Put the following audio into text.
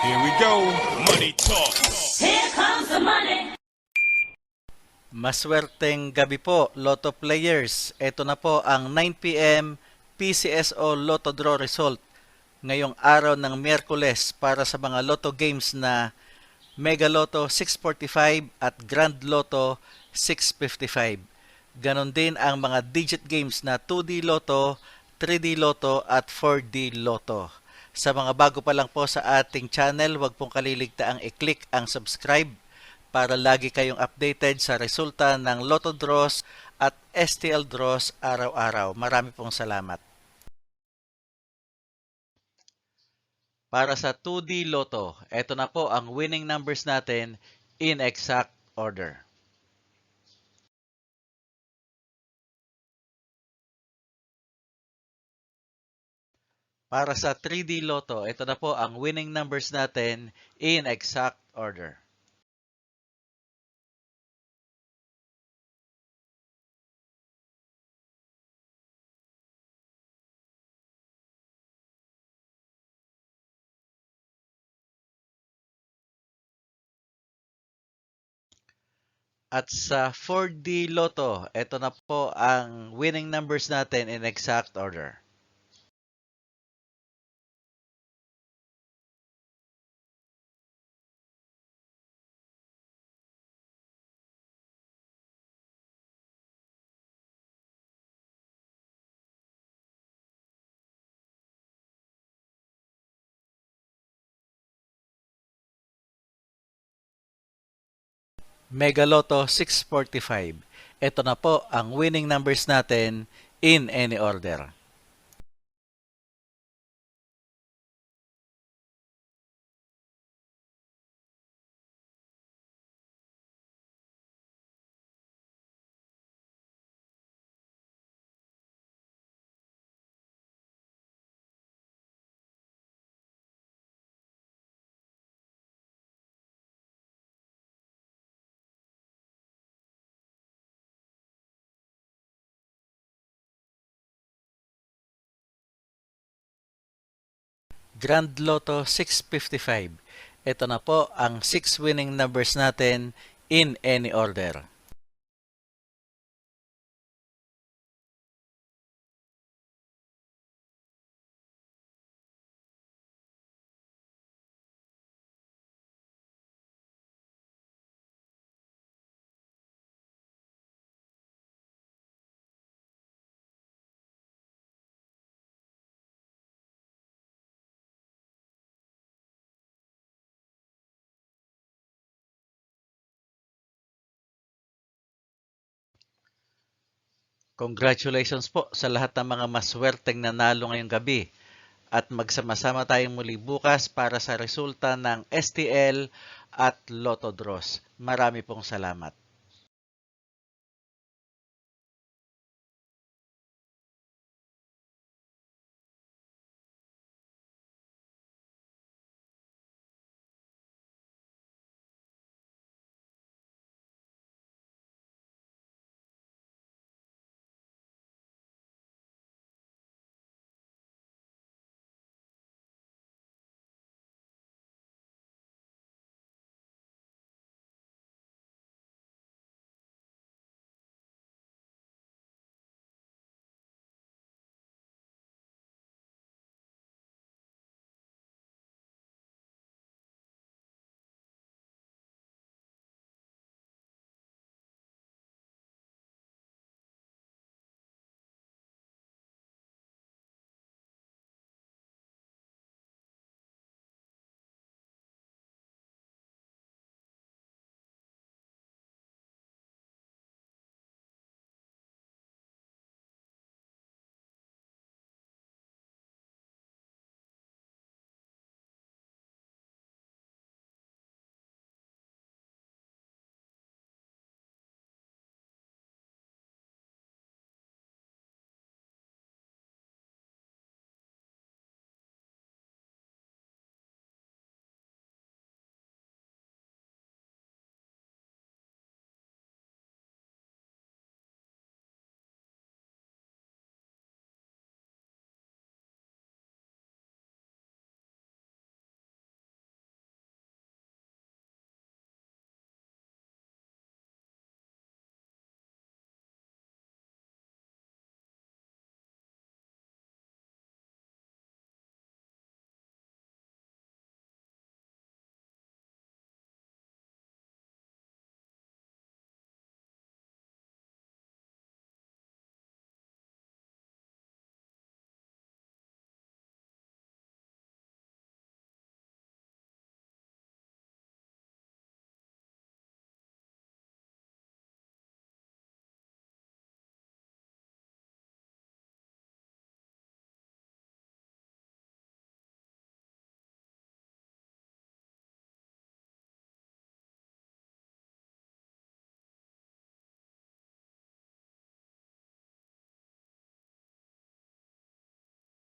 Here we go. Money talk. Here comes the money. Maswerteng gabi po, Lotto players. Ito na po ang 9 p.m. PCSO Lotto Draw result ngayong araw ng Miyerkules para sa mga Lotto games na Mega Lotto 645 at Grand Lotto 655. Ganon din ang mga digit games na 2D Lotto, 3D Lotto at 4D Lotto. Sa mga bago pa lang po sa ating channel, huwag pong kaliligtaang i-click ang subscribe para lagi kayong updated sa resulta ng Lotto Draws at STL Draws araw-araw. Marami pong salamat. Para sa 2D Lotto, ito na po ang winning numbers natin in exact order. Para sa 3D Lotto, ito na po ang winning numbers natin in exact order. At sa 4D Lotto, ito na po ang winning numbers natin in exact order. Mega Lotto 645. Ito na po ang winning numbers natin in any order. Grand Lotto 655. Ito na po ang 6 winning numbers natin in any order. Congratulations po sa lahat ng mga maswerteng nanalo ngayong gabi at magsama-sama tayong muli bukas para sa resulta ng STL at Lotto Draws. Marami pong salamat.